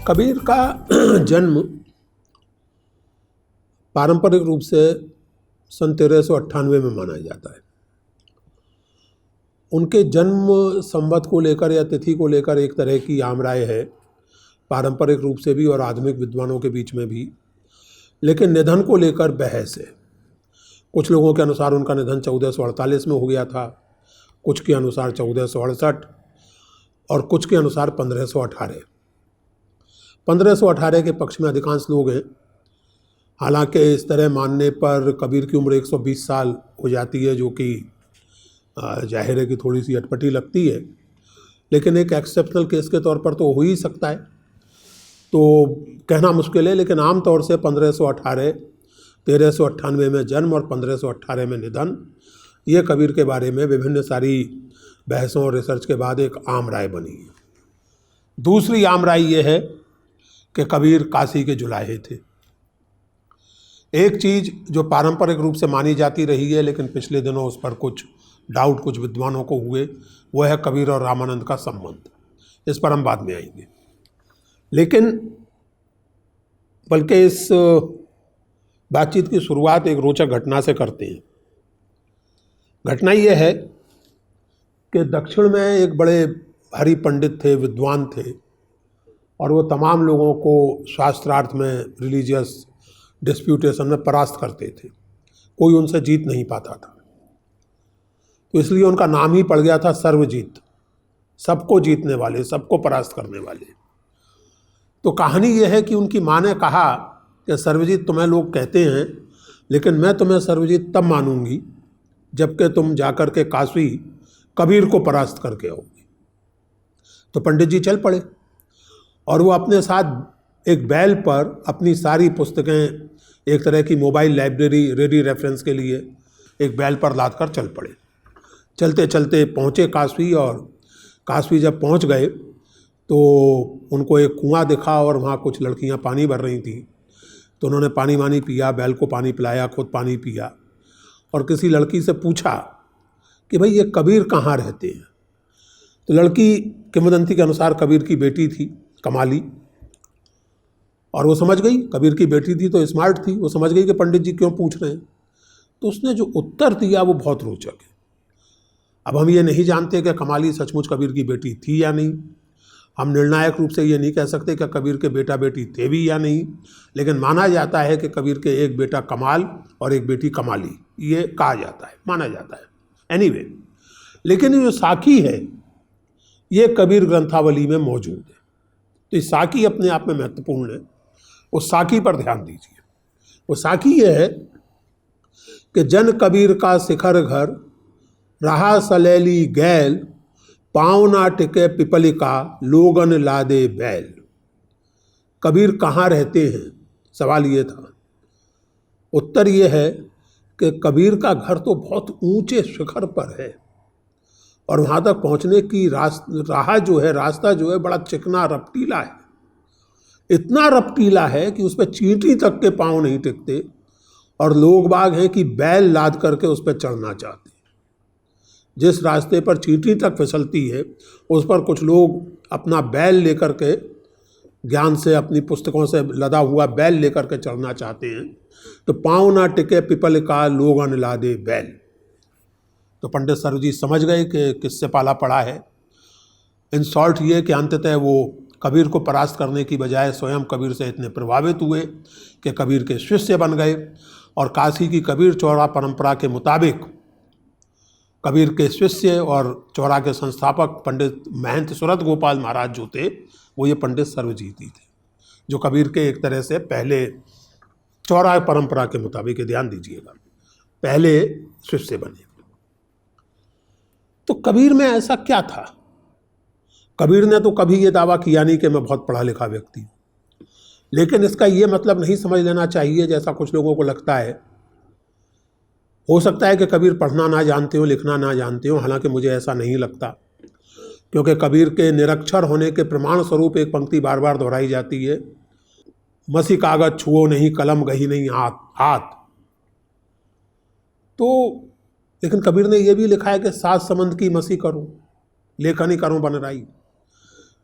कबीर का जन्म पारंपरिक रूप से सन 1398 में माना जाता है। उनके जन्म संवत को लेकर या तिथि को लेकर एक तरह की आम राय है, पारंपरिक रूप से भी और आधुनिक विद्वानों के बीच में भी। लेकिन निधन को लेकर बहस है। कुछ लोगों के अनुसार उनका निधन 1448 में हो गया था, कुछ के अनुसार 1468 और कुछ के अनुसार 1518। 1518 के पक्ष में अधिकांश लोग हैं। हालांकि इस तरह मानने पर कबीर की उम्र 120 साल हो जाती है, जो कि जाहिर है कि थोड़ी सी अटपटी लगती है, लेकिन एक एक्सेप्शनल केस के तौर पर तो हो ही सकता है, तो कहना मुश्किल है। लेकिन आम तौर से 1518, 1398 में जन्म और 1518 में निधन, ये कबीर के बारे में विभिन्न सारी बहसों और रिसर्च के बाद एक आम राय बनी है। दूसरी आम राय ये है कि कबीर काशी के जुलाहे थे। एक चीज़ जो पारंपरिक रूप से मानी जाती रही है, लेकिन पिछले दिनों उस पर कुछ डाउट कुछ विद्वानों को हुए, वो है कबीर और रामानंद का संबंध। इस पर हम बाद में आएंगे। लेकिन बल्कि इस बातचीत की शुरुआत एक रोचक घटना से करते हैं। घटना यह है कि दक्षिण में एक बड़े हरि पंडित थे, विद्वान थे, और वो तमाम लोगों को शास्त्रार्थ में, रिलीजियस डिस्प्यूटेशन में परास्त करते थे। कोई उनसे जीत नहीं पाता था, तो इसलिए उनका नाम ही पड़ गया था सर्वजीत, सबको जीतने वाले, सबको परास्त करने वाले। तो कहानी यह है कि उनकी माँ ने कहा कि सर्वजीत तुम्हें लोग कहते हैं, लेकिन मैं तुम्हें सर्वजीत तब मानूंगी जबकि तुम जाकर के काशी कबीर को परास्त करके आओगे। तो पंडित जी चल पड़े और वो अपने साथ एक बैल पर अपनी सारी पुस्तकें, एक तरह की मोबाइल लाइब्रेरी रेडी रेफरेंस के लिए एक बैल पर लाद कर चल पड़े। चलते चलते पहुँचे काशी, और काशी जब पहुँच गए तो उनको एक कुआं दिखा और वहाँ कुछ लड़कियाँ पानी भर रही थीं। तो उन्होंने पानी वानी पिया, बैल को पानी पिलाया, खुद पानी पिया, और किसी लड़की से पूछा कि भाई ये कबीर कहाँ रहते हैं। तो लड़की किंवदंती के अनुसार कबीर की बेटी थी, कमाली, और वो समझ गई, कबीर की बेटी थी तो स्मार्ट थी, वो समझ गई कि पंडित जी क्यों पूछ रहे हैं। तो उसने जो उत्तर दिया वो बहुत रोचक है। अब हम ये नहीं जानते कि कमाली सचमुच कबीर की बेटी थी या नहीं, हम निर्णायक रूप से ये नहीं कह सकते कि कबीर के बेटा बेटी थे भी या नहीं, लेकिन माना जाता है कि कबीर के एक बेटा कमाल और एक बेटी कमाली, ये कहा जाता है, माना जाता है। एनीवे, लेकिन ये जो साखी है ये कबीर ग्रंथावली में मौजूद है, तो इस साखी अपने आप में महत्वपूर्ण है। उस साखी पर ध्यान दीजिए। वो साखी ये है कि जन कबीर का शिखर घर, रहा सलेली गैल, पाँव ना टिके पिपलिका, लोगन लादे बैल। कबीर कहाँ रहते हैं, सवाल ये था। उत्तर ये है कि कबीर का घर तो बहुत ऊंचे शिखर पर है, और वहाँ तक पहुँचने की रास्ता जो है बड़ा चिकना रपटीला है। इतना रपटीला है कि उस पर चींटी तक के पाँव नहीं टिकते, और लोग बाग हैं कि बैल लाद करके उस पर चढ़ना चाहते हैं। जिस रास्ते पर चींटी तक फिसलती है उस पर कुछ लोग अपना बैल लेकर के, ज्ञान से, अपनी पुस्तकों से लदा हुआ बैल लेकर के चढ़ना चाहते हैं। तो पाँव ना टिके पिपल का, लोगन लादे बैल। तो पंडित सर्वजीत समझ गए कि किससे पाला पड़ा है। इन शॉर्ट ये कि अंततः वो कबीर को परास्त करने की बजाय स्वयं कबीर से इतने प्रभावित हुए कि कबीर के शिष्य बन गए, और काशी की कबीर चौरा परंपरा के मुताबिक कबीर के शिष्य और चौरा के संस्थापक पंडित महंत सुरत गोपाल महाराज जो थे, वो ये पंडित सर्वजीत ही थे, जो कबीर के एक तरह से पहले चौरा परंपरा के मुताबिक, ध्यान दीजिएगा, पहले शिष्य बने। तो कबीर में ऐसा क्या था? कबीर ने तो कभी ये दावा किया नहीं कि मैं बहुत पढ़ा लिखा व्यक्ति हूँ, लेकिन इसका ये मतलब नहीं समझ लेना चाहिए जैसा कुछ लोगों को लगता है। हो सकता है कि कबीर पढ़ना ना जानते हो, लिखना ना जानते हो, हालांकि मुझे ऐसा नहीं लगता, क्योंकि कबीर के निरक्षर होने के प्रमाण स्वरूप एक पंक्ति बार बार दोहराई जाती है, मसी कागज छुओ नहीं, कलम गही नहीं हाथ। तो लेकिन कबीर ने यह भी लिखा है कि सात समंद की मसी करूं, लेखनी करूं बनराई।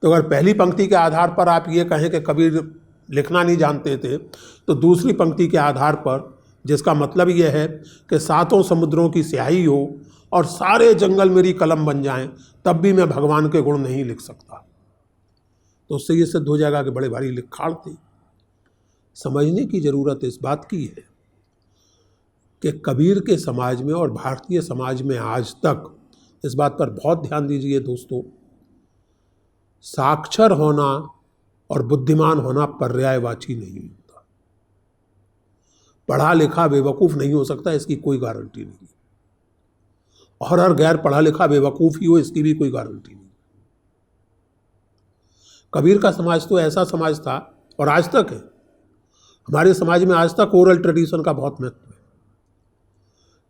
तो अगर पहली पंक्ति के आधार पर आप ये कहें कि कबीर लिखना नहीं जानते थे, तो दूसरी पंक्ति के आधार पर, जिसका मतलब ये है कि सातों समुद्रों की स्याही हो और सारे जंगल मेरी कलम बन जाएं, तब भी मैं भगवान के गुण नहीं लिख सकता, तो उससे ये सिद्ध हो जाएगा कि बड़े भारी लिखाड़ थे। समझने की ज़रूरत इस बात की है कि कबीर के समाज में और भारतीय समाज में आज तक, इस बात पर बहुत ध्यान दीजिए दोस्तों, साक्षर होना और बुद्धिमान होना पर्यायवाची नहीं होता। पढ़ा लिखा बेवकूफ़ नहीं हो सकता, इसकी कोई गारंटी नहीं, और हर गैर पढ़ा लिखा बेवकूफ़ ही हो, इसकी भी कोई गारंटी नहीं। कबीर का समाज तो ऐसा समाज था, और आज तक है, हमारे समाज में आज तक ओरल ट्रेडिशन का बहुत महत्व है।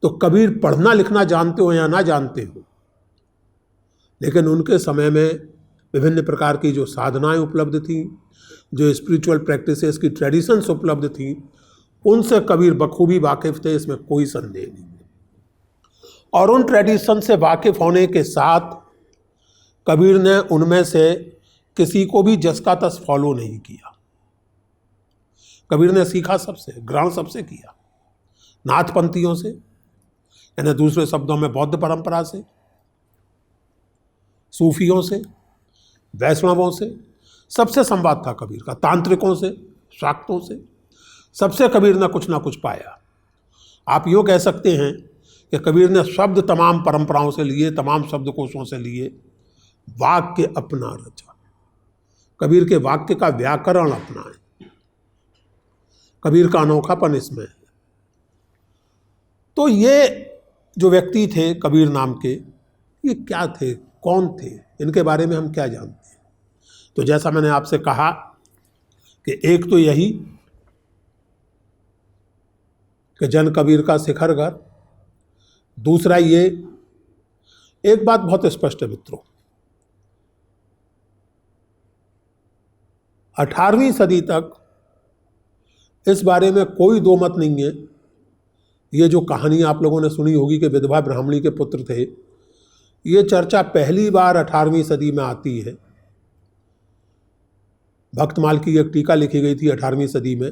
तो कबीर पढ़ना लिखना जानते हो या ना जानते हो, लेकिन उनके समय में विभिन्न प्रकार की जो साधनाएं उपलब्ध थीं, जो स्पिरिचुअल प्रैक्टिसेस की ट्रेडिशंस उपलब्ध थीं, उनसे कबीर बखूबी वाकिफ थे, इसमें कोई संदेह नहीं है। और उन ट्रेडिशन से वाकिफ होने के साथ कबीर ने उनमें से किसी को भी जस का तस फॉलो नहीं किया। कबीर ने सीखा सबसे, ग्रहण सबसे किया, नाथपंथियों से, यानी दूसरे शब्दों में बौद्ध परंपरा से, सूफियों से, वैष्णवों से, सबसे संवाद था कबीर का, तांत्रिकों से, शाक्तों से, सबसे कबीर ने कुछ ना कुछ पाया। आप यूँ कह सकते हैं कि कबीर ने शब्द तमाम परंपराओं से लिए, तमाम शब्दकोशों से लिए, वाक्य अपना रचा। कबीर के वाक्य का व्याकरण अपना है, कबीर का अनोखापन इसमें है। तो ये जो व्यक्ति थे कबीर नाम के, ये क्या थे, कौन थे, इनके बारे में हम क्या जानते हैं? तो जैसा मैंने आपसे कहा कि एक तो यही कि जन कबीर का शिखर घर, दूसरा ये, एक बात बहुत स्पष्ट है मित्रों, 18वीं सदी तक इस बारे में कोई दो मत नहीं है। ये जो कहानी आप लोगों ने सुनी होगी कि विधवा ब्राह्मणी के पुत्र थे, ये चर्चा पहली बार 18वीं सदी में आती है। भक्तमाल की एक टीका लिखी गई थी 18वीं सदी में,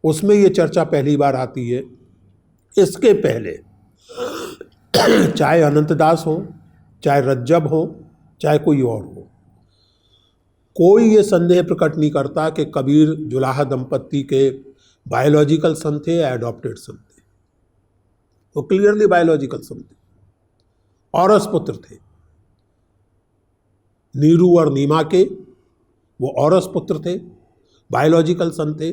उसमें ये चर्चा पहली बार आती है। इसके पहले चाहे अनंतदास हो, चाहे रज्जब हो, चाहे कोई और हो, कोई ये संदेह प्रकट नहीं करता कि कबीर जुलाहा दंपत्ति के बायोलॉजिकल सन थे या एडॉप्टेड सन थे। वो क्लियरली बायोलॉजिकल सन थे, औरस पुत्र थे। नीरू और नीमा के वो औरस पुत्र थे, बायोलॉजिकल सन थे।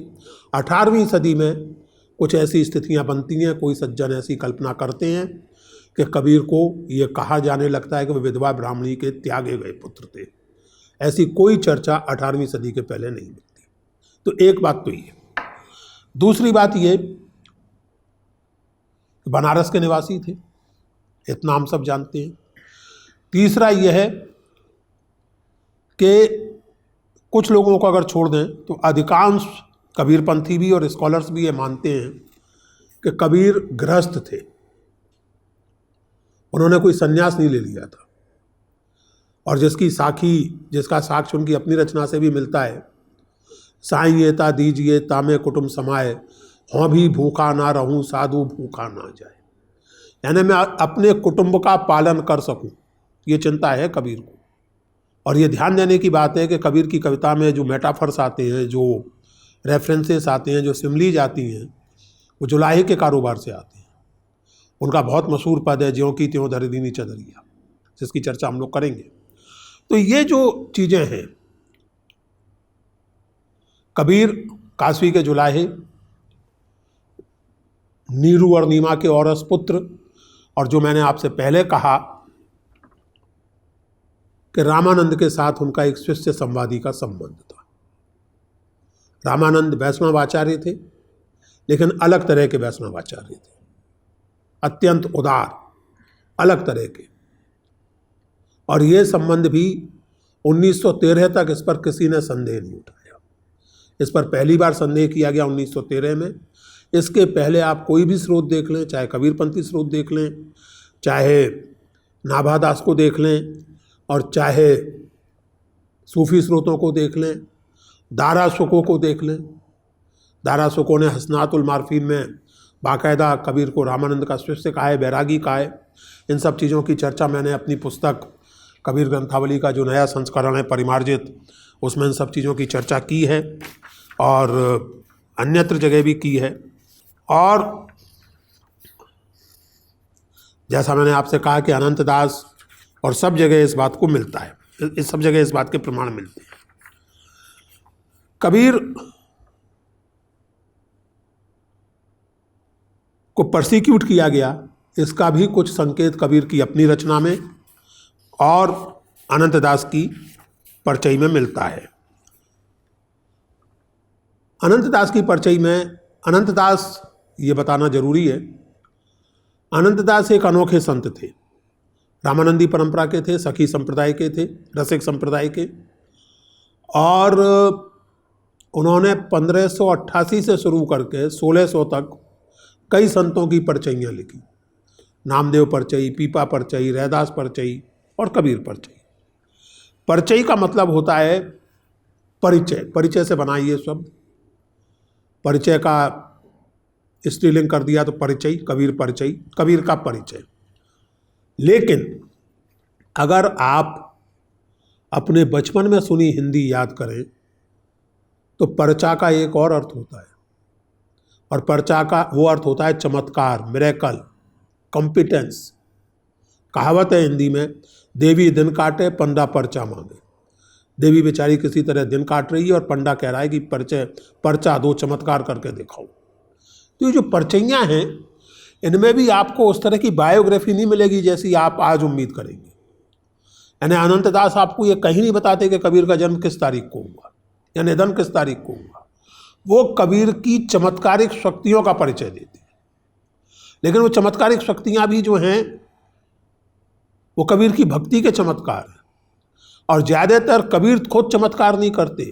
18वीं सदी में कुछ ऐसी स्थितियां बनती हैं, कोई सज्जन ऐसी कल्पना करते हैं कि कबीर को ये कहा जाने लगता है कि वो विधवा ब्राह्मणी के त्यागे गए पुत्र थे। ऐसी कोई चर्चा 18वीं सदी के पहले नहीं मिलती। तो एक बात तो ये। दूसरी बात ये, बनारस के निवासी थे, इतना हम सब जानते हैं। तीसरा यह है कि कुछ लोगों को अगर छोड़ दें तो अधिकांश कबीरपंथी भी और स्कॉलर्स भी ये मानते हैं कि कबीर गृहस्थ थे, उन्होंने कोई संन्यास नहीं ले लिया था। और जिसका साक्ष्य उनकी अपनी रचना से भी मिलता है, साईं येता दीजिए तामे कुटुंब समाए, हों भी भूखा ना रहूं साधु भूखा ना जाए। यानी मैं अपने कुटुंब का पालन कर सकूं, ये चिंता है कबीर को। और ये ध्यान देने की बात है कि कबीर की कविता में जो मेटाफर्स आते हैं, जो रेफरेंसेस आते हैं, जो सिमलीज आती हैं, वो जुलाहे के कारोबार से आते हैं। उनका बहुत मशहूर पद है, ज्यों की त्यों धर दीनी चदरिया, जिसकी चर्चा हम लोग करेंगे। तो ये जो चीज़ें हैं, कबीर कासवी के जुलाहे, नीरू और नीमा के औरस पुत्र, और जो मैंने आपसे पहले कहा कि रामानंद के साथ उनका एक शिष्य संवादी का संबंध था। रामानंद वैष्णव आचार्य थे, लेकिन अलग तरह के वैष्णव आचार्य थे, अत्यंत उदार, अलग तरह के। और ये संबंध भी 1913 तक इस पर किसी ने संदेह नहीं उठाया। इस पर पहली बार संदेह किया गया 1913 में। इसके पहले आप कोई भी स्रोत देख लें, चाहे कबीरपंथी स्रोत देख लें, चाहे नाभादास को देख लें, और चाहे सूफी स्रोतों को देख लें, दारा सुको को देख लें। दारा सुको ने हसनातुल मारफीन में बाकायदा कबीर को रामानंद का शिष्य कहा है, बैरागी कहा है। इन सब चीज़ों की चर्चा मैंने अपनी पुस्तक कबीर ग्रंथावली का जो नया संस्करण है परिमार्जित, उसमें इन सब चीज़ों की चर्चा की है और अन्यत्र जगह भी की है। और जैसा मैंने आपसे कहा कि अनंतदास और सब जगह इस बात को मिलता है, इस सब जगह इस बात के प्रमाण मिलते हैं। कबीर को परसिक्यूट किया गया, इसका भी कुछ संकेत कबीर की अपनी रचना में और अनंतदास की परचई में मिलता है। अनंतदास की परचई में अनंतदास, ये बताना जरूरी है, अनंतदास एक अनोखे संत थे। रामानंदी परंपरा के थे, सखी संप्रदाय के थे, रसिक संप्रदाय के। और उन्होंने 1588 से शुरू करके 1600 तक कई संतों की परचइयाँ लिखी। नामदेव परचई, पीपा परचई, रैदास परचई और कबीर परचई। परचई का मतलब होता है परिचय, परिचय से बना ये शब्द। परिचय का स्त्रीलिंग कर दिया तो परिचय, कबीर परचई, कबीर का परिचय। लेकिन अगर आप अपने बचपन में सुनी हिंदी याद करें तो परचा का एक और अर्थ होता है, और परचा का वो अर्थ होता है चमत्कार, मिरेकल, कॉम्पिटेंस। कहावत है हिंदी में, देवी दिन काटे पंडा परचा मांगे। देवी बेचारी किसी तरह दिन काट रही है और पंडा कह रहा है कि परचा दो, चमत्कार करके दिखाओ। तो ये जो परचैयाँ हैं, इनमें भी आपको उस तरह की बायोग्राफी नहीं मिलेगी जैसी आप आज उम्मीद करेंगे। यानी अनंतदास आपको ये कहीं नहीं बताते कि कबीर का जन्म किस तारीख को हुआ या निधन किस तारीख को हुआ। वो कबीर की चमत्कारिक शक्तियों का परिचय देते हैं। लेकिन वो चमत्कारिक शक्तियाँ भी जो हैं वो कबीर की भक्ति के चमत्कार हैं। और ज़्यादातर कबीर खुद चमत्कार नहीं करते,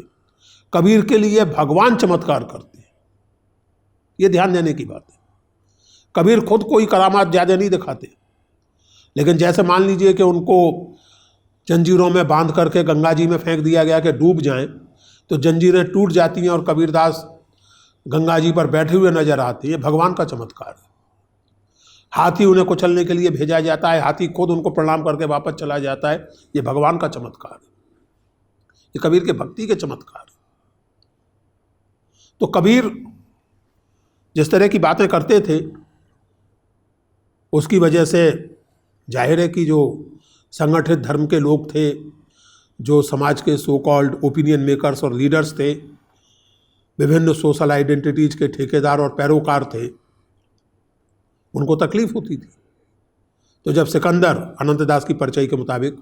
कबीर के लिए भगवान चमत्कार करते हैं। ये ध्यान देने की बात है। कबीर खुद कोई करामात ज़्यादा नहीं दिखाते, लेकिन जैसे मान लीजिए कि उनको जंजीरों में बांध करके गंगा जी में फेंक दिया गया कि डूब जाएं, तो जंजीरें टूट जाती हैं और कबीरदास गंगा जी पर बैठे हुए नजर आते हैं। ये भगवान का चमत्कार है। हाथी उन्हें कुचलने के लिए भेजा जाता है, हाथी खुद उनको प्रणाम करके वापस चला जाता है। ये भगवान का चमत्कार है, ये कबीर के भक्ति के चमत्कार है। तो कबीर जिस तरह की बातें करते थे उसकी वजह से जाहिर है कि जो संगठित धर्म के लोग थे, जो समाज के सो कॉल्ड ओपिनियन मेकर्स और लीडर्स थे, विभिन्न सोशल आइडेंटिटीज के ठेकेदार और पैरोकार थे, उनको तकलीफ होती थी। तो जब सिकंदर, अनंतदास की परचई के मुताबिक,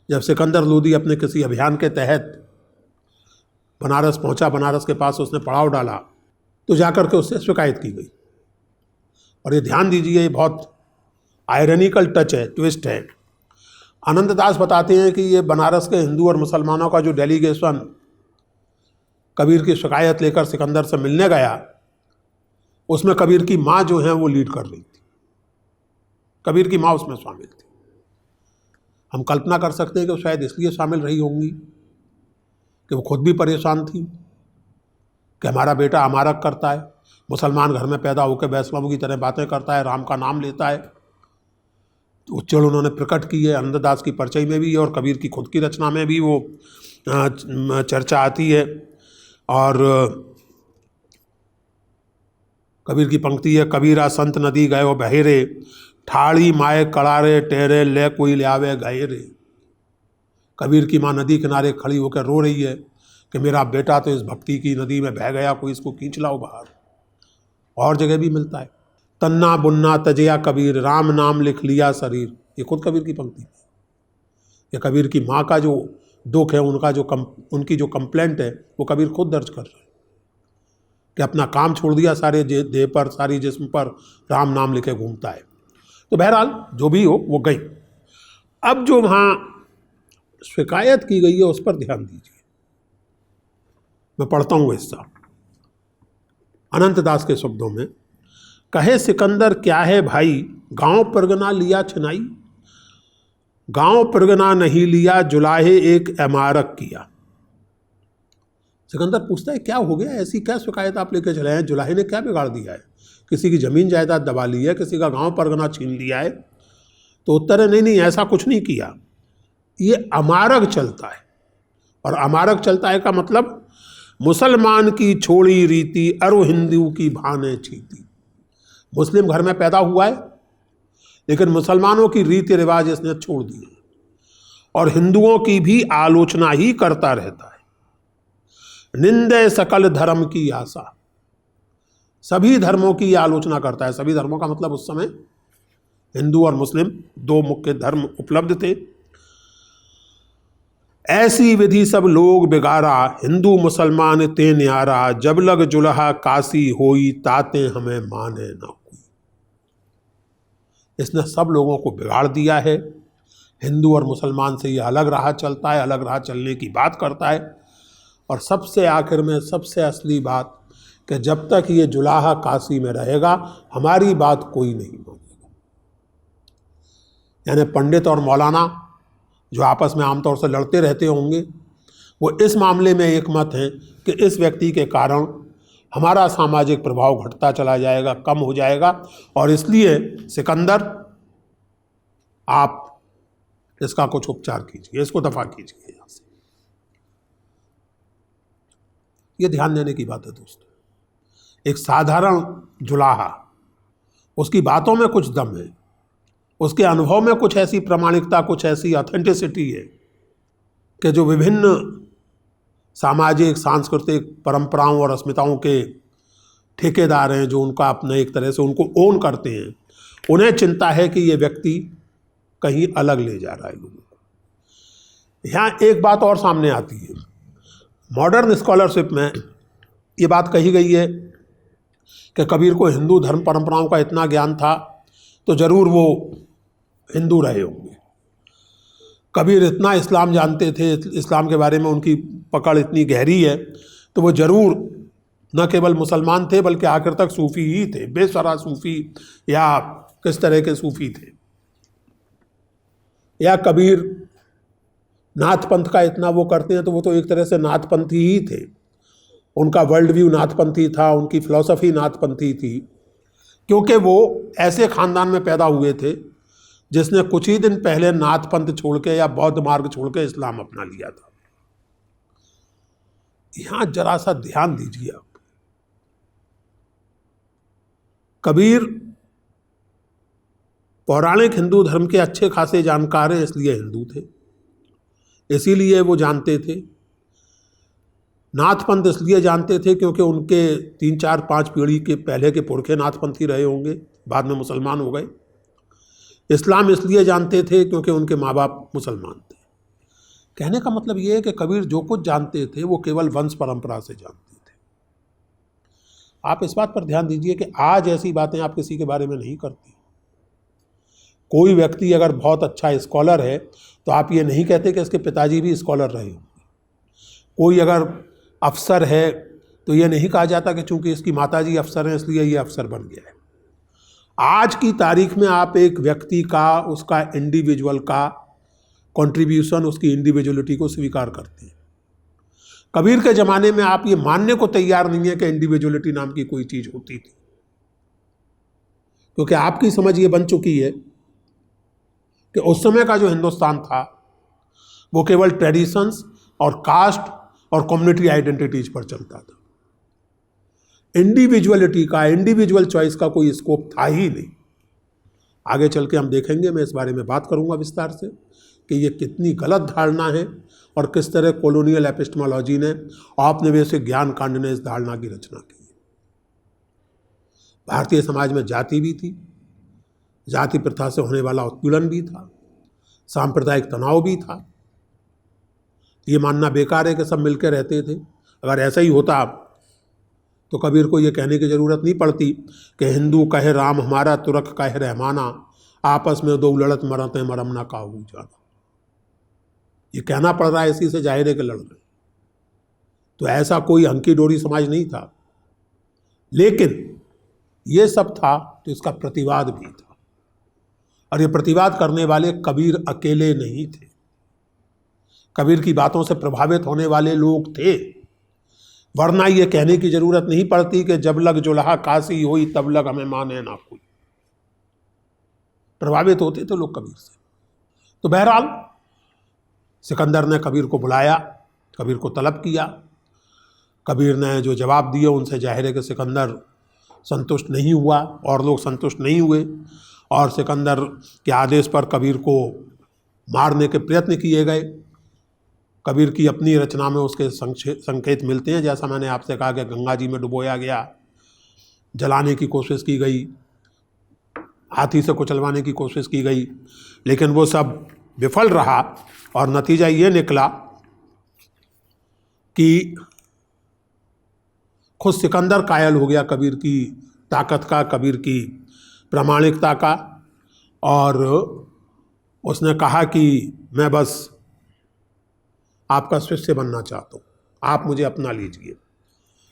जब सिकंदर लोदी अपने किसी अभियान के तहत बनारस पहुंचा, बनारस के पास उसने पड़ाव डाला, तो जाकर के उससे शिकायत की गई। और ये ध्यान दीजिए, ये बहुत आयरनिकल टच है, ट्विस्ट है। अनंतदास बताते हैं कि ये बनारस के हिंदू और मुसलमानों का जो डेलीगेशन कबीर की शिकायत लेकर सिकंदर से मिलने गया, उसमें कबीर की माँ जो है वो लीड कर रही थी। कबीर की माँ उसमें शामिल थी। हम कल्पना कर सकते हैं कि वो शायद इसलिए शामिल रही होंगी कि वो खुद भी परेशान थी कि हमारा बेटा अमारक करता है, मुसलमान घर में पैदा होकर वैष्णवों की तरह बातें करता है, राम का नाम लेता है। तो चिड़ उन्होंने प्रकट की है। अनंतदास की परचई में भी और कबीर की खुद की रचना में भी वो चर्चा आती है। और कबीर की पंक्ति है, कबीरा संत नदी गयो बहेरे, ठाड़ी माए कड़ारे टेरे ले कोई लावे गहेरे। कबीर की माँ नदी किनारे खड़ी होकर रो रही है कि मेरा बेटा तो इस भक्ति की नदी में बह गया, कोई इसको खींच लाओ बाहर। और जगह भी मिलता है, तन्ना बुन्ना तजया कबीर, राम नाम लिख लिया शरीर। ये खुद कबीर की पंक्ति है। ये कबीर की माँ का जो दुख है, उनकी जो कंप्लेंट है, वो कबीर खुद दर्ज कर रहे हैं कि अपना काम छोड़ दिया, सारे देह पर, सारी जिस्म पर राम नाम लिखे घूमता है। तो बहरहाल जो भी हो वो गई। अब जो वहाँ शिकायत की गई है उस पर ध्यान दीजिए। मैं पढ़ता हूँ हिस्सा अनंतदास के शब्दों में। कहे सिकंदर क्या है भाई, गांव परगना लिया छिनाई, गांव परगना नहीं लिया, जुलाहे एक इमारत किया। सिकंदर पूछता है क्या हो गया, ऐसी क्या शिकायत आप लेके चले हैं, जुलाहे ने क्या बिगाड़ दिया है, किसी की जमीन जायदाद दबा ली है, किसी का गांव परगना छीन लिया है? तो उत्तर है नहीं नहीं, ऐसा कुछ नहीं किया, ये अमारग चलता है। और अमारग चलता है का मतलब मुसलमान की छोड़ी रीति अरु हिंदू की भाने छीती। मुस्लिम घर में पैदा हुआ है लेकिन मुसलमानों की रीति रिवाज इसने छोड़ दिए और हिंदुओं की भी आलोचना ही करता रहता है। निंदे सकल धर्म की आशा, सभी धर्मों की आलोचना करता है। सभी धर्मों का मतलब उस समय हिंदू और मुस्लिम दो मुख्य धर्म उपलब्ध थे। ऐसी विधि सब लोग बिगाड़ा, हिंदू मुसलमान ते न्यारा, जब लग जुलहा काशी होई, ताते हमें माने ना कोई। इसने सब लोगों को बिगाड़ दिया है। हिंदू और मुसलमान से ये अलग राह चलता है, अलग राह चलने की बात करता है। और सबसे आखिर में सबसे असली बात कि जब तक ये जुलाहा काशी में रहेगा हमारी बात कोई नहीं मानेगा। यानी पंडित और मौलाना जो आपस में आमतौर से लड़ते रहते होंगे, वो इस मामले में एक मत हैं कि इस व्यक्ति के कारण हमारा सामाजिक प्रभाव घटता चला जाएगा, कम हो जाएगा, और इसलिए सिकंदर आप इसका कुछ उपचार कीजिए, इसको दफा कीजिए यहाँ से। ये ध्यान देने की बात है दोस्तों। एक साधारण जुलाहा, उसकी बातों में कुछ दम है, उसके अनुभव में कुछ ऐसी प्रामाणिकता, कुछ ऐसी ऑथेंटिसिटी है कि जो विभिन्न सामाजिक सांस्कृतिक परंपराओं और अस्मिताओं के ठेकेदार हैं, जो उनका अपने एक तरह से उनको ओन करते हैं, उन्हें चिंता है कि ये व्यक्ति कहीं अलग ले जा रहा है लोगों को। यहाँ एक बात और सामने आती है। मॉडर्न स्कॉलरशिप में ये बात कही गई है कि कबीर को हिंदू धर्म परंपराओं का इतना ज्ञान था तो जरूर वो हिंदू रहे होंगे। कबीर इतना इस्लाम जानते थे, इस्लाम के बारे में उनकी पकड़ इतनी गहरी है तो वो जरूर न केवल मुसलमान थे बल्कि आखिर तक सूफी ही थे, बेसरा सूफी या किस तरह के सूफी थे। या कबीर नाथपंथ का इतना वो करते हैं तो वो तो एक तरह से नाथपंथी ही थे, उनका वर्ल्ड व्यू नाथपंथी था, उनकी फिलॉसफी नाथपंथी थी, क्योंकि वो ऐसे खानदान में पैदा हुए थे जिसने कुछ ही दिन पहले नाथपंथ छोड़ के या बौद्ध मार्ग छोड़ के इस्लाम अपना लिया था। यहां जरा सा ध्यान दीजिए आप। कबीर पौराणिक हिंदू धर्म के अच्छे खासे जानकार हैं, इसलिए हिंदू थे, इसीलिए वो जानते थे। नाथपंथ इसलिए जानते थे क्योंकि उनके 3, 4, 5 पीढ़ी के पहले के पुरखे नाथपंथी रहे होंगे, बाद में मुसलमान हो गए। इस्लाम इसलिए जानते थे क्योंकि उनके माँ बाप मुसलमान थे। कहने का मतलब ये है कि कबीर जो कुछ जानते थे वो केवल वंश परंपरा से जानते थे। आप इस बात पर ध्यान दीजिए कि आज ऐसी बातें आप किसी के बारे में नहीं करते। कोई व्यक्ति अगर बहुत अच्छा स्कॉलर है तो आप ये नहीं कहते कि इसके पिताजी भी स्कॉलर रहे होंगे। कोई अगर अफसर है तो ये नहीं कहा जाता कि चूंकि इसकी माताजी अफसर हैं इसलिए ये अफसर बन गया है। आज की तारीख में आप एक व्यक्ति का, उसका इंडिविजुअल का कंट्रीब्यूशन, उसकी इंडिविजुअलिटी को स्वीकार करते हैं। कबीर के ज़माने में आप ये मानने को तैयार नहीं है कि इंडिविजुअलिटी नाम की कोई चीज़ होती थी, क्योंकि आपकी समझ ये बन चुकी है कि उस समय का जो हिंदुस्तान था वो केवल ट्रेडिशंस और कास्ट और कम्युनिटी आइडेंटिटीज पर चलता था। इंडिविजुअलिटी का, इंडिविजुअल चॉइस का कोई स्कोप था ही नहीं। आगे चल के हम देखेंगे, मैं इस बारे में बात करूंगा विस्तार से कि ये कितनी गलत धारणा है और किस तरह कॉलोनियल एपिस्टेमोलॉजी ने, औपनिवेशिक ज्ञान कांड ने इस धारणा की रचना की है। भारतीय समाज में जाति भी थी, जाति प्रथा से होने वाला उत्पीड़न भी था, सांप्रदायिक तनाव भी था। ये मानना बेकार है कि सब मिलकर रहते थे। अगर ऐसा ही होता तो कबीर को ये कहने की ज़रूरत नहीं पड़ती कि हिंदू कहे राम हमारा, तुरक कहे रहमाना, आपस में दो लड़त मरते मरम ना काबू जाना। ये कहना पड़ रहा है इसी से जाहिर है कि लड़ रहे। तो ऐसा कोई हंकी डोरी समाज नहीं था, लेकिन ये सब था तो इसका प्रतिवाद भी था। और ये प्रतिवाद करने वाले कबीर अकेले नहीं थे। कबीर की बातों से प्रभावित होने वाले लोग थे, वरना ये कहने की जरूरत नहीं पड़ती कि जब लग जुल्हा काशी हुई तब लग हमें माने ना कोई। प्रभावित होते थे लोग कबीर से। तो बहरहाल सिकंदर ने कबीर को बुलाया, कबीर को तलब किया। कबीर ने जो जवाब दिए उनसे जाहिर है कि सिकंदर संतुष्ट नहीं हुआ और लोग संतुष्ट नहीं हुए, और सिकंदर के आदेश पर कबीर को मारने के प्रयत्न किए गए। कबीर की अपनी रचना में उसके संकेत मिलते हैं, जैसा मैंने आपसे कहा कि गंगा जी में डुबोया गया, जलाने की कोशिश की गई, हाथी से कुचलवाने की कोशिश की गई, लेकिन वो सब विफल रहा और नतीजा ये निकला कि खुद सिकंदर कायल हो गया कबीर की ताकत का, कबीर की प्रामाणिकता का, और उसने कहा कि मैं बस आपका शिष्य बनना चाहता हूँ, आप मुझे अपना लीजिए,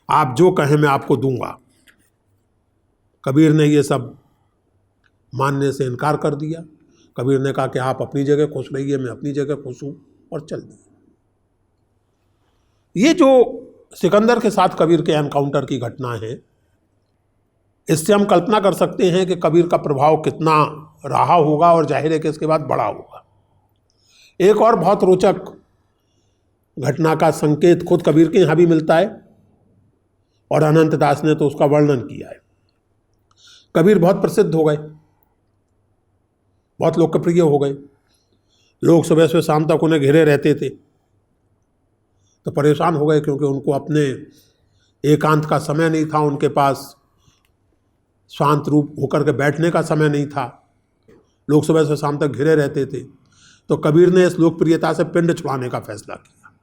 आप जो कहें मैं आपको दूंगा। कबीर ने ये सब मानने से इनकार कर दिया। कबीर ने कहा कि आप अपनी जगह खुश रहिए, मैं अपनी जगह खुश हूँ, और चल दिए। ये जो सिकंदर के साथ कबीर के एनकाउंटर की घटना है, इससे हम कल्पना कर सकते हैं कि कबीर का प्रभाव कितना रहा होगा, और जाहिर है कि इसके बाद बड़ा होगा। एक और बहुत रोचक घटना का संकेत खुद कबीर के यहाँ भी मिलता है, और अनंत दास ने तो उसका वर्णन किया है। कबीर बहुत प्रसिद्ध हो गए, बहुत लोकप्रिय हो गए, लोग सुबह से शाम तक उन्हें घेरे रहते थे। तो परेशान हो गए, क्योंकि उनको अपने एकांत का समय नहीं था, उनके पास शांत रूप होकर के बैठने का समय नहीं था, लोग सुबह से शाम तक घिरे रहते थे। तो कबीर ने इस लोकप्रियता से पिंड छुड़ाने का फैसला किया,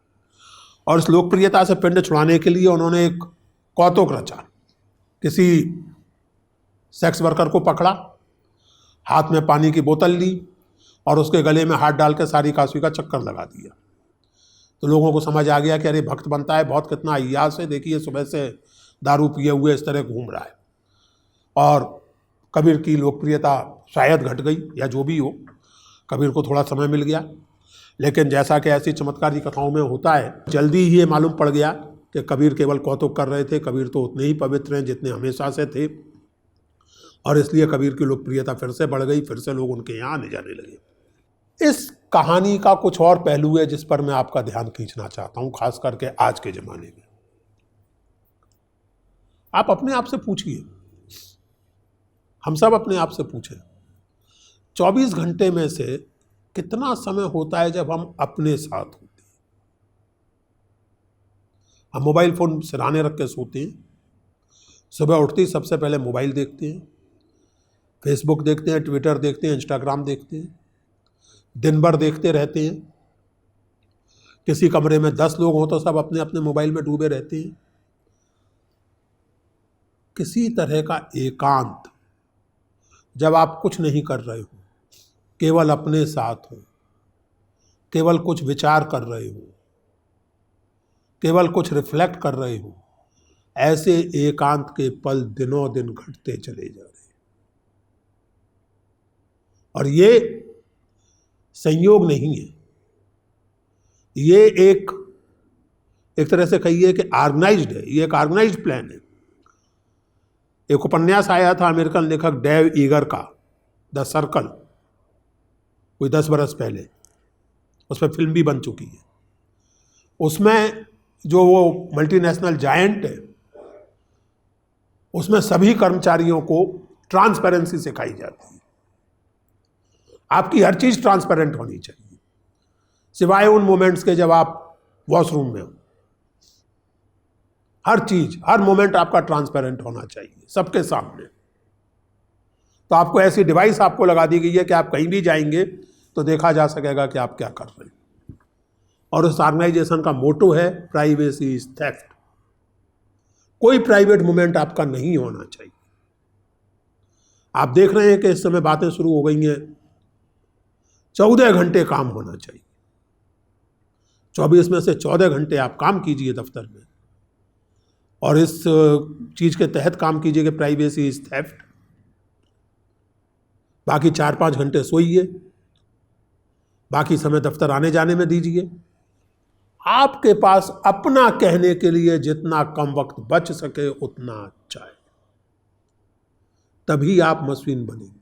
और इस लोकप्रियता से पिंड छुड़ाने के लिए उन्होंने एक कौतुक रचा। किसी सेक्स वर्कर को पकड़ा, हाथ में पानी की बोतल ली और उसके गले में हाथ डाल के सारी काशी का चक्कर लगा दिया। तो लोगों को समझ आ गया कि अरे भक्त बनता है, बहुत कितना अय्यास है, देखिए सुबह से दारू पिए हुए इस तरह घूम रहा है। और कबीर की लोकप्रियता शायद घट गई, या जो भी हो, कबीर को थोड़ा समय मिल गया। लेकिन जैसा कि ऐसी चमत्कारी कथाओं में होता है, जल्दी ही ये मालूम पड़ गया कि कबीर केवल कौतुक कर रहे थे। कबीर तो उतने ही पवित्र हैं जितने हमेशा से थे, और इसलिए कबीर की लोकप्रियता फिर से बढ़ गई, फिर से लोग उनके यहाँ आने जाने लगे। इस कहानी का कुछ और पहलू है जिस पर मैं आपका ध्यान खींचना चाहता हूँ, खास करके आज के ज़माने में। आप अपने आप से पूछिए, हम सब अपने आप से पूछें, 24 घंटे में से कितना समय होता है जब हम अपने साथ होते हैं? हम मोबाइल फ़ोन सिरहाने रख के सोते हैं, सुबह उठते ही सबसे पहले मोबाइल देखते हैं, फेसबुक देखते हैं, ट्विटर देखते हैं, इंस्टाग्राम देखते हैं, दिन भर देखते रहते हैं। किसी कमरे में 10 लोग हों तो सब अपने अपने मोबाइल में डूबे रहते हैं। किसी तरह का एकांत, जब आप कुछ नहीं कर रहे हो, केवल अपने साथ हो, केवल कुछ विचार कर रहे हो, केवल कुछ रिफ्लेक्ट कर रहे हो, ऐसे एकांत के पल दिनों दिन घटते चले जा रहे हैं। और ये संयोग नहीं है, ये एक तरह से कहिए कि ऑर्गेनाइज्ड है, ये एक ऑर्गेनाइज्ड प्लान है। एक उपन्यास आया था अमेरिकन लेखक डेव ईगर का, द सर्कल, कोई 10 बरस पहले, उस पर फिल्म भी बन चुकी है। उसमें जो वो मल्टीनेशनल जायंट है, उसमें सभी कर्मचारियों को ट्रांसपेरेंसी सिखाई जाती है। आपकी हर चीज ट्रांसपेरेंट होनी चाहिए, सिवाय उन मोमेंट्स के जब आप वॉशरूम में हो। हर चीज, हर मोमेंट आपका ट्रांसपेरेंट होना चाहिए सबके सामने। तो आपको ऐसी डिवाइस आपको लगा दी गई है कि आप कहीं भी जाएंगे तो देखा जा सकेगा कि आप क्या कर रहे हैं। और उस ऑर्गेनाइजेशन का मोटो है प्राइवेसी इज थेफ्ट। कोई प्राइवेट मोमेंट आपका नहीं होना चाहिए। आप देख रहे हैं कि इस समय बातें शुरू हो गई हैं, 14 घंटे काम होना चाहिए। 24 में से 14 घंटे आप काम कीजिए दफ्तर में, और इस चीज के तहत काम कीजिए कि प्राइवेसी इज थेफ्ट। बाकी 4-5 घंटे सोइए, बाकी समय दफ्तर आने जाने में दीजिए। आपके पास अपना कहने के लिए जितना कम वक्त बच सके उतना अच्छा है, तभी आप मस्वीन बनेंगे।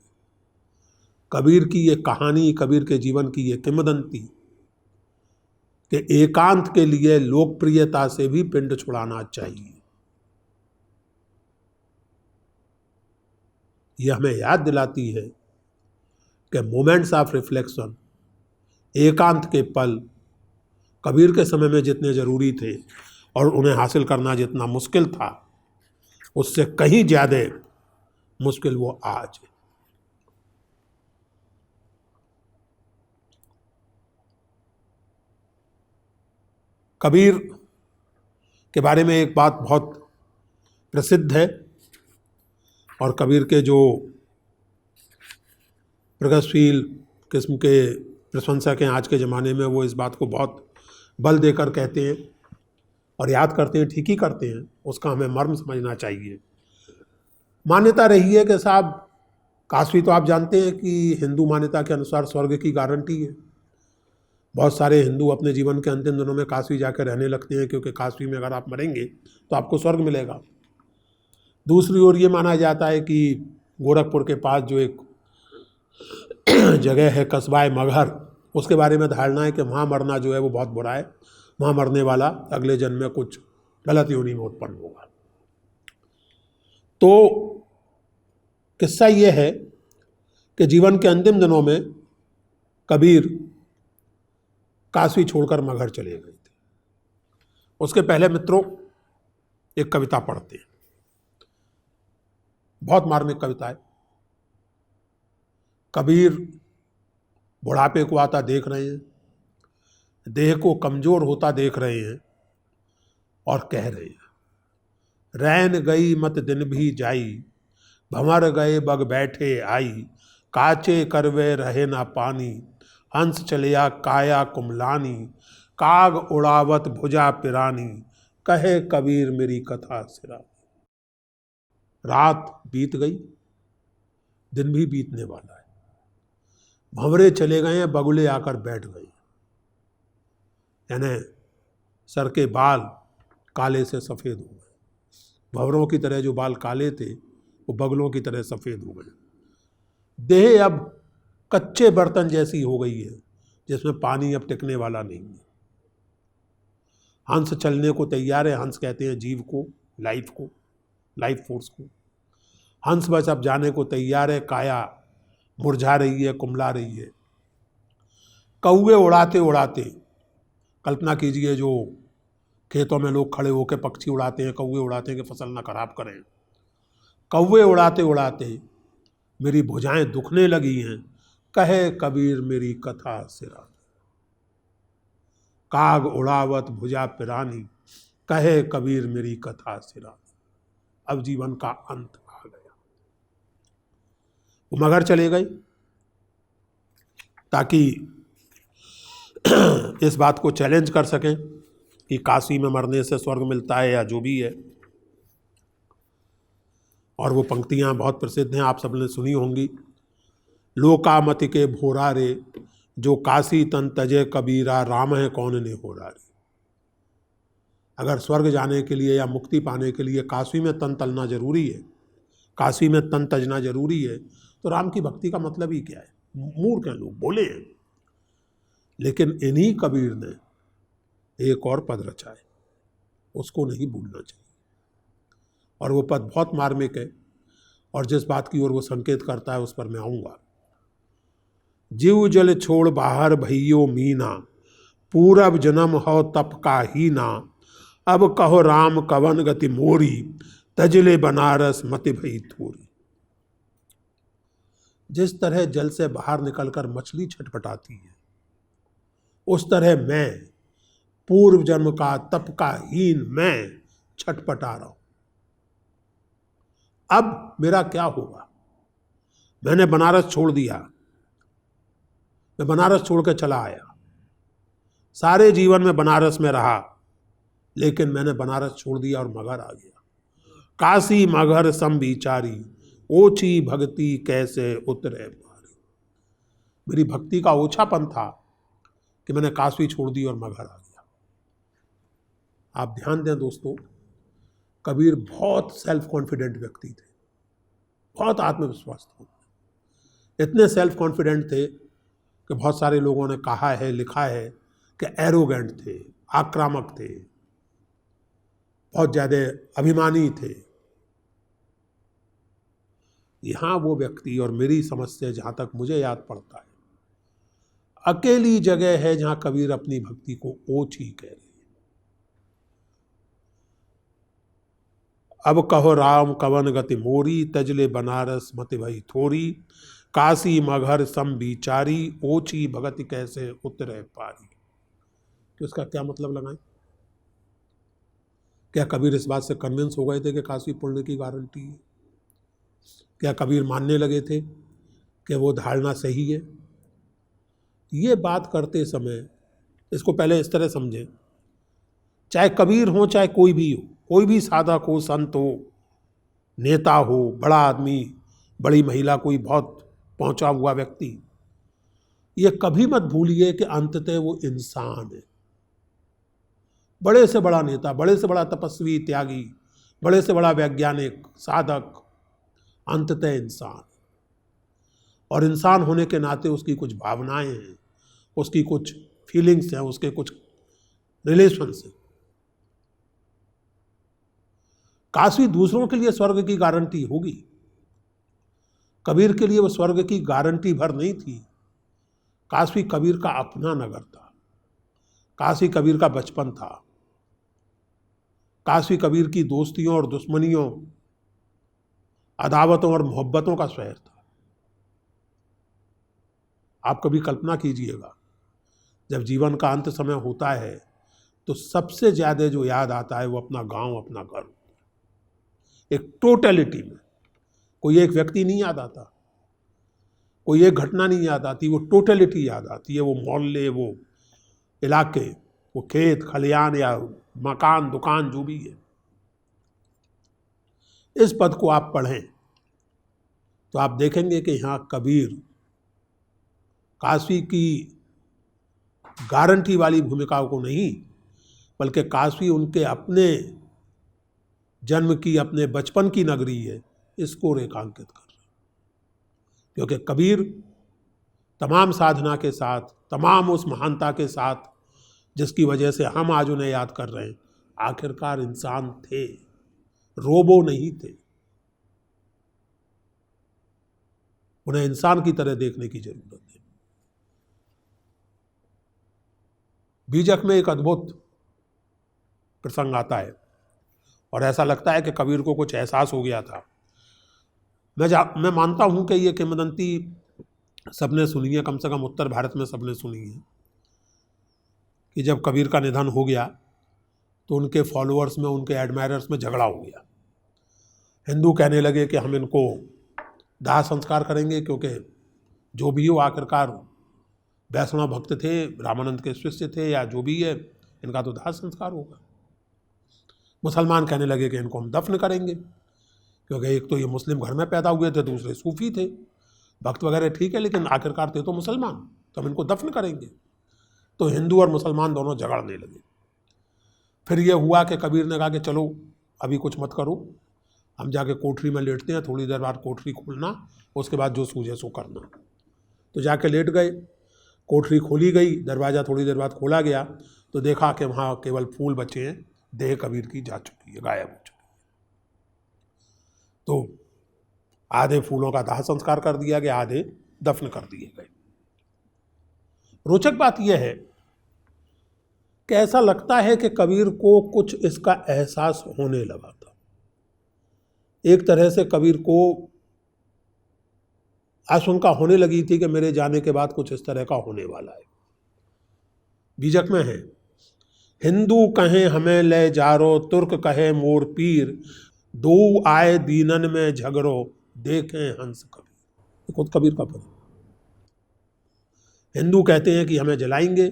कबीर की ये कहानी, कबीर के जीवन की ये किंवदंती कि एकांत के लिए लोकप्रियता से भी पिंड छुड़ाना चाहिए, यह हमें याद दिलाती है कि मोमेंट्स ऑफ रिफ्लेक्शन, एकांत के पल कबीर के समय में जितने जरूरी थे और उन्हें हासिल करना जितना मुश्किल था, उससे कहीं ज्यादा मुश्किल वो आज है। कबीर के बारे में एक बात बहुत प्रसिद्ध है और कबीर के जो प्रगतिशील किस्म के प्रशंसक हैं आज के ज़माने में, वो इस बात को बहुत बल देकर कहते हैं और याद करते हैं, ठीक ही करते हैं, उसका हमें मर्म समझना चाहिए। मान्यता रही है कि साहब, काशी तो आप जानते हैं कि हिंदू मान्यता के अनुसार स्वर्ग की गारंटी है। बहुत सारे हिंदू अपने जीवन के अंतिम दिनों में काशी जाकर रहने लगते हैं, क्योंकि काशी में अगर आप मरेंगे तो आपको स्वर्ग मिलेगा। दूसरी ओर ये माना जाता है कि गोरखपुर के पास जो एक जगह है कस्बा मगहर, उसके बारे में धारणा है कि वहाँ मरना जो है वो बहुत बुरा है, वहाँ मरने वाला अगले जन्म में कुछ गलत योनि में उत्पन्न होगा। तो किस्सा ये है कि जीवन के अंतिम दिनों में कबीर काशी छोड़कर मगहर चले गए थे। उसके पहले मित्रों एक कविता पढ़ते हैं, बहुत मार्मिक कविता है। कबीर बुढ़ापे को आता देख रहे हैं, देह को कमजोर होता देख रहे हैं और कह रहे हैं, रैन गई मत दिन भी जाई, भंवर गए बग बैठे आई, काचे करवे रहे ना पानी, हंस चलिया काया कुमलानी, काग उड़ावत भुजा पिरानी, कहे कबीर मेरी कथा सिरानी। रात बीत गई, दिन भी बीतने वाला है, भंवरे चले गए हैं, बगुले आकर बैठ गए, यानी सर के बाल काले से सफ़ेद हो गए। भंवरों की तरह जो बाल काले थे वो बगुलों की तरह सफ़ेद हो गए। देह अब कच्चे बर्तन जैसी हो गई है, जिसमें पानी अब टिकने वाला नहीं है। हंस चलने को तैयार है, हंस कहते हैं जीव को, लाइफ फोर्स को। हंस बस अब जाने को तैयार है, काया मुरझा रही है, कुमला रही है। कौवे उड़ाते उड़ाते, कल्पना कीजिए जो खेतों में लोग खड़े होकर पक्षी उड़ाते हैं, कौवे उड़ाते हैं कि फसल ना खराब करें। कौवे उड़ाते उड़ाते मेरी भुजाएं दुखने लगी हैं, कहे कबीर मेरी कथा सिरानी, काग उड़ावत भुजा पिरानी, कहे कबीर मेरी कथा सिरानी। अब जीवन का अंत आ गया। वो मगर चले गए ताकि इस बात को चैलेंज कर सकें कि काशी में मरने से स्वर्ग मिलता है या जो भी है। और वो पंक्तियां बहुत प्रसिद्ध हैं, आप सबने सुनी होंगी, लोकामति के भोरा रे, जो काशी तन तजे कबीरा, राम है कौन ने हो रे। अगर स्वर्ग जाने के लिए या मुक्ति पाने के लिए काशी में तन तलना जरूरी है, काशी में तन तजना जरूरी है, तो राम की भक्ति का मतलब ही क्या है? मूर्ख हैं लोग, बोले हैं। लेकिन इन्हीं कबीर ने एक और पद रचा है, उसको नहीं भूलना चाहिए। और वो पद बहुत मार्मिक है, और जिस बात की ओर वो संकेत करता है उस पर मैं आऊँगा। जीव जल छोड़ बाहर भइयो मीना, पूरब जन्म हो तप का ही ना, अब कहो राम कवन गति मोरी, तजले बनारस मति भई थोरी। जिस तरह जल से बाहर निकलकर मछली छटपटाती है, उस तरह मैं पूर्व जन्म का तप का हीन मैं छटपटा रहा हूं। अब मेरा क्या होगा? मैंने बनारस छोड़ दिया, मैं बनारस छोड़ कर चला आया, सारे जीवन में बनारस में रहा, लेकिन मैंने बनारस छोड़ दिया और मगहर आ गया। काशी मगहर सम विचारी, ओछी भक्ति कैसे उतरे पारी। मेरी भक्ति का ओछापन था कि मैंने काशी छोड़ दी और मैं घर आ गया। आप ध्यान दें दोस्तों, कबीर बहुत सेल्फ कॉन्फिडेंट व्यक्ति थे, बहुत आत्मविश्वास था। इतने सेल्फ कॉन्फिडेंट थे कि बहुत सारे लोगों ने कहा है, लिखा है कि एरोगेंट थे, आक्रामक थे, बहुत ज़्यादा अभिमानी थे। यहाँ वो व्यक्ति, और मेरी समझ से जहाँ तक मुझे याद पड़ता है, अकेली जगह है जहाँ कबीर अपनी भक्ति को ओछी कह रहे हैं। अब कहो राम कवन गति मोरी, तजले बनारस मति भई थोरी, काशी मगहर सम बिचारी, ओछी भगति कैसे उतरे पारी। तो इसका क्या मतलब लगाएं? क्या कबीर इस बात से कन्विंस हो गए थे कि काशी पुण्य की गारंटी है? क्या कबीर मानने लगे थे कि वो धारणा सही है? ये बात करते समय इसको पहले इस तरह समझें, चाहे कबीर हो चाहे कोई भी हो, कोई भी साधक हो, संत हो, नेता हो, बड़ा आदमी, बड़ी महिला, कोई बहुत पहुंचा हुआ व्यक्ति, ये कभी मत भूलिए कि अंततः वो इंसान है। बड़े से बड़ा नेता, बड़े से बड़ा तपस्वी, त्यागी, बड़े से बड़ा वैज्ञानिक, साधक, अंततः इंसान। और इंसान होने के नाते उसकी कुछ भावनाएं हैं, उसकी कुछ फीलिंग्स हैं, उसके कुछ रिलेशंस हैं। काशी दूसरों के लिए स्वर्ग की गारंटी होगी, कबीर के लिए वो स्वर्ग की गारंटी भर नहीं थी। काशी कबीर का अपना नगर था, काशी कबीर का बचपन था, काशी कबीर की दोस्तियों और दुश्मनियों, अदावतों और मोहब्बतों का शहर था। आप कभी कल्पना कीजिएगा, जब जीवन का अंत समय होता है तो सबसे ज्यादा जो याद आता है वो अपना गांव, अपना घर। एक टोटलिटी में कोई एक व्यक्ति नहीं याद आता, कोई एक घटना नहीं याद आती, वो टोटलिटी याद आती है। वो मोहल्ले, वो इलाके, वो खेत खलियान या मकान, दुकान, जो भी है। इस पद को आप पढ़ें तो आप देखेंगे कि यहाँ कबीर काशी की गारंटी वाली भूमिका को नहीं, बल्कि काशी उनके अपने जन्म की, अपने बचपन की नगरी है, इसको रेखांकित कर रहे हैं। क्योंकि कबीर तमाम साधना के साथ, तमाम उस महानता के साथ जिसकी वजह से हम आज उन्हें याद कर रहे हैं, आखिरकार इंसान थे, रोबो नहीं थे। उन्हें इंसान की तरह देखने की जरूरत है। बीजक में एक अद्भुत प्रसंग आता है और ऐसा लगता है कि कबीर को कुछ एहसास हो गया था। मैं मानता हूं कि ये किंवदंती सबने सुनी है, कम से कम उत्तर भारत में सबने सुनी है, कि जब कबीर का निधन हो गया तो उनके फॉलोअर्स में, उनके एडमायरर्स में झगड़ा हो गया। हिंदू कहने लगे कि हम इनको दाह संस्कार करेंगे, क्योंकि जो भी हो आखिरकार वैष्णव भक्त थे, रामानंद के शिष्य थे, या जो भी है, इनका तो दाह संस्कार होगा। मुसलमान कहने लगे कि इनको हम दफन करेंगे, क्योंकि एक तो ये मुस्लिम घर में पैदा हुए थे, दूसरे सूफी थे, भक्त वगैरह ठीक है, लेकिन आखिरकार थे तो मुसलमान, तो हम इनको दफन करेंगे। तो हिंदू और मुसलमान दोनों झगड़ने लगे। फिर ये हुआ कि कबीर ने कहा कि चलो अभी कुछ मत करो, हम जाके कोठरी में लेटते हैं, थोड़ी देर बाद कोठरी खोलना, उसके बाद जो सूझे सो करना। तो जाके लेट गए, कोठरी खोली गई, दरवाज़ा थोड़ी देर बाद खोला गया तो देखा कि वहाँ केवल फूल बचे हैं, देह कबीर की जा चुकी है, गायब हो चुकी है। तो आधे फूलों का दाह संस्कार कर दिया गया, आधे दफन कर दिए गए। रोचक बात यह है कि ऐसा लगता है कि कबीर को कुछ इसका एहसास होने लगा था। एक तरह से कबीर को आशंका होने लगी थी कि मेरे जाने के बाद कुछ इस तरह का होने वाला है। बीजक में है, हिंदू कहें हमें ले जारो, तुर्क कहे मोर पीर, दो आए दीनन में झगड़ो, देखें हंस कबीर। खुद कबीर का पद। हिंदू कहते हैं कि हमें जलाएंगे,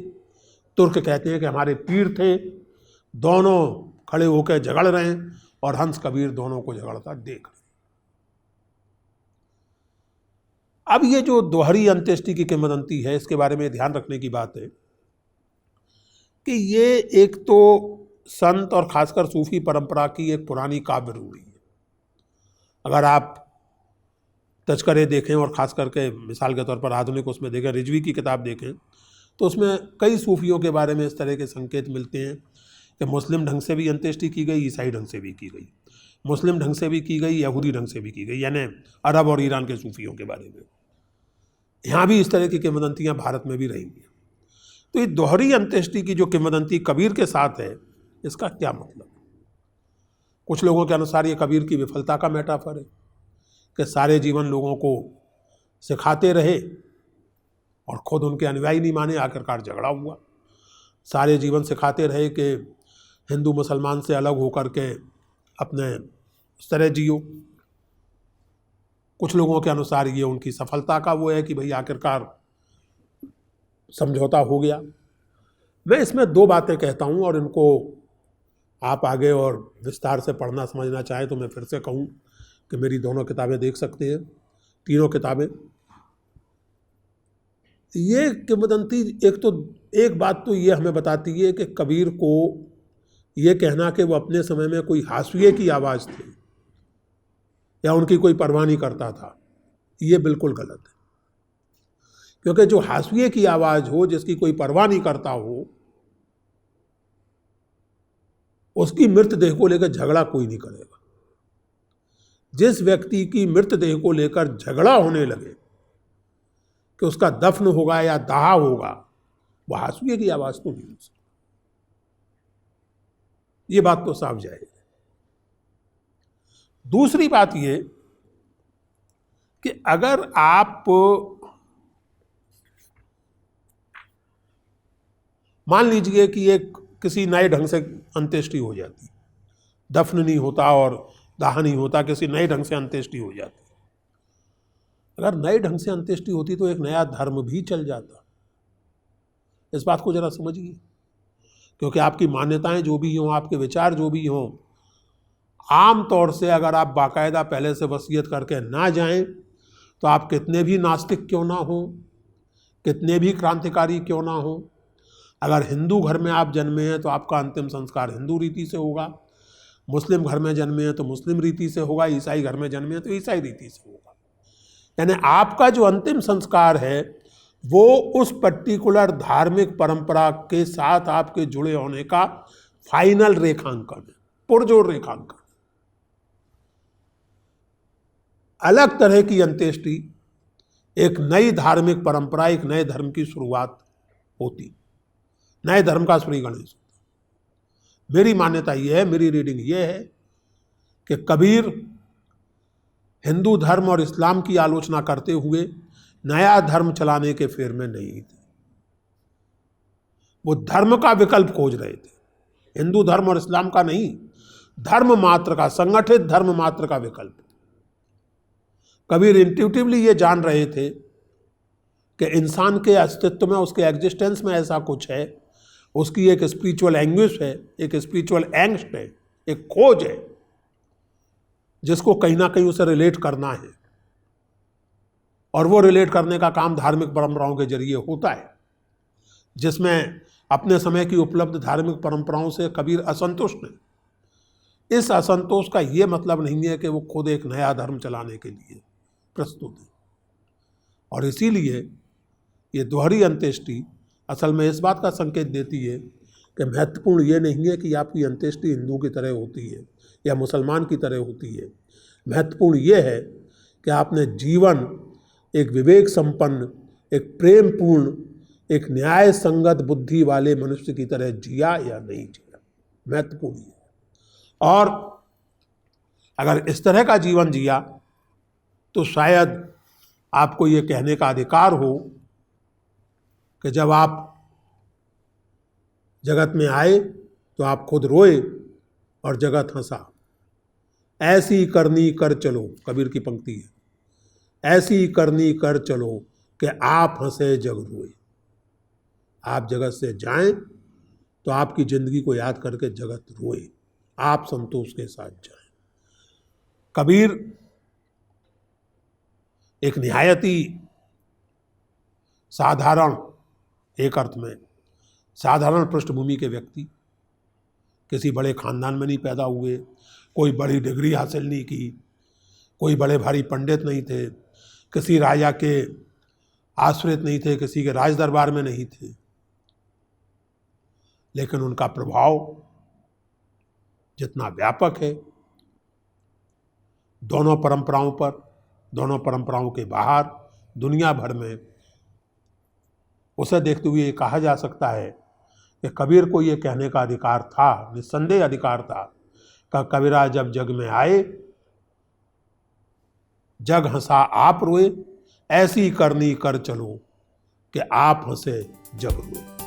तुर्क कहते हैं कि हमारे पीर थे, दोनों खड़े होकर झगड़ रहे हैं और हंस कबीर दोनों को झगड़ता देख रहे। अब ये जो दोहरी अंत्येष्टि की किंवदंती है, इसके बारे में ध्यान रखने की बात है कि ये एक तो संत और खासकर सूफी परंपरा की एक पुरानी काव्य रूढ़ी है। अगर आप तस्करे देखें और खास करके मिसाल के तौर पर आधुनिक उसमें देखें, रिजवी की किताब देखें, तो उसमें कई सूफियों के बारे में इस तरह के संकेत मिलते हैं कि मुस्लिम ढंग से भी अंत्येष्टि की गई, ईसाई ढंग से भी की गई, मुस्लिम ढंग से भी की गई, यहूदी ढंग से भी की गई, यानी अरब और ईरान के सूफियों के बारे में। यहाँ भी इस तरह की किंवदंतियाँ भारत में भी रहेंगी। तो ये दोहरी अंत्येष्टि की जो किंवदंती कबीर के साथ है, इसका क्या मतलब? कुछ लोगों के अनुसार ये कबीर की विफलता का मेटाफर है कि सारे जीवन लोगों को सिखाते रहे और खुद उनके अनुयायी नहीं माने, आखिरकार झगड़ा हुआ। सारे जीवन सिखाते रहे कि हिंदू मुसलमान से अलग होकर के अपने उस तरह जियो। कुछ लोगों के अनुसार ये उनकी सफलता का वो है कि भाई आखिरकार समझौता हो गया। मैं इसमें दो बातें कहता हूँ और इनको आप आगे और विस्तार से पढ़ना समझना चाहें तो मैं फिर से कहूँ कि मेरी दोनों किताबें देख सकते हैं, तीनों किताबें। ये किंवदंती एक बात तो ये हमें बताती है कि कबीर को ये कहना कि वो अपने समय में कोई हाशिए की आवाज़ थे या उनकी कोई परवाह नहीं करता था, ये बिल्कुल गलत है। क्योंकि जो हाशिए की आवाज़ हो, जिसकी कोई परवाह नहीं करता हो, उसकी मृतदेह को लेकर झगड़ा कोई नहीं करेगा। जिस व्यक्ति की मृतदेह को लेकर झगड़ा होने लगे कि उसका दफन होगा या दाह होगा, वो हाशिए की आवाज़ तो नहीं हो सकती। ये बात तो साफ जाएगी। दूसरी बात ये कि अगर आप मान लीजिए कि एक किसी नए ढंग से अंत्येष्टि हो जाती, दफन नहीं होता और दाह नहीं होता, किसी नए ढंग से अंत्येष्टि हो जाती। अगर नए ढंग से अंत्येष्टि होती तो एक नया धर्म भी चल जाता। इस बात को जरा समझिए, क्योंकि आपकी मान्यताएं जो भी हों, आपके विचार जो भी हों, आम तौर से अगर आप बाकायदा पहले से वसीयत करके ना जाएं तो आप कितने भी नास्तिक क्यों ना हो, कितने भी क्रांतिकारी क्यों ना हो, अगर हिंदू घर में आप जन्मे हैं तो आपका अंतिम संस्कार हिंदू रीति से होगा, मुस्लिम घर में जन्मे हैं तो मुस्लिम रीति से होगा, ईसाई घर में जन्मे हैं तो ईसाई रीति से होगा। यानी आपका जो अंतिम संस्कार है वो उस पर्टिकुलर धार्मिक परंपरा के साथ आपके जुड़े होने का फाइनल रेखांकन है, पुरजोर रेखांकन। अलग तरह की अंत्येष्टि एक नई धार्मिक परंपरा, एक नए धर्म की शुरुआत होती, नए धर्म का श्री गणेश। मेरी मान्यता यह है, मेरी रीडिंग यह है कि कबीर हिंदू धर्म और इस्लाम की आलोचना करते हुए नया धर्म चलाने के फेर में नहीं थे। वो धर्म का विकल्प खोज रहे थे, हिंदू धर्म और इस्लाम का नहीं, धर्म मात्र का, संगठित धर्म मात्र का विकल्प। कबीर इंट्यूटिवली ये जान रहे थे कि इंसान के अस्तित्व में, उसके एग्जिस्टेंस में ऐसा कुछ है, उसकी एक स्पिरिचुअल एंग्विश है, एक स्पिरिचुअल एंग्स्ट है, एक खोज है जिसको कहीं ना कहीं उसे रिलेट करना है। और वो रिलेट करने का काम धार्मिक परंपराओं के जरिए होता है, जिसमें अपने समय की उपलब्ध धार्मिक परंपराओं से कबीर असंतुष्ट है। इस असंतोष का ये मतलब नहीं है कि वो खुद एक नया धर्म चलाने के लिए प्रस्तुत है। और इसीलिए ये दोहरी अंत्येष्टि असल में इस बात का संकेत देती है कि महत्वपूर्ण ये नहीं है कि आपकी अंत्येष्टि हिंदू की तरह होती है या मुसलमान की तरह होती है। महत्वपूर्ण ये है कि आपने जीवन एक विवेक संपन्न, एक प्रेम पूर्ण, एक न्याय संगत बुद्धि वाले मनुष्य की तरह जिया या नहीं जिया, महत्वपूर्ण है। और अगर इस तरह का जीवन जिया तो शायद आपको ये कहने का अधिकार हो कि जब आप जगत में आए तो आप खुद रोए और जगत हंसा। ऐसी करनी कर चलो, कबीर की पंक्ति है, ऐसी करनी कर चलो कि आप हंसे जग रोए। आप जगत से जाएं तो आपकी जिंदगी को याद करके जगत रोए, आप संतोष के साथ जाएं। कबीर एक निहायत ही साधारण, एक अर्थ में साधारण पृष्ठभूमि के व्यक्ति, किसी बड़े खानदान में नहीं पैदा हुए, कोई बड़ी डिग्री हासिल नहीं की, कोई बड़े भारी पंडित नहीं थे, किसी राजा के आश्रित नहीं थे, किसी के राज दरबार में नहीं थे, लेकिन उनका प्रभाव जितना व्यापक है दोनों परंपराओं पर, दोनों परंपराओं के बाहर, दुनिया भर में, उसे देखते हुए ये कहा जा सकता है कि कबीर को ये कहने का अधिकार था, निस्संदेह अधिकार था, कि कबीरा जब जग में आए, जग हंसा आप रोए, ऐसी करनी कर चलो कि आप हंसे जग रोए।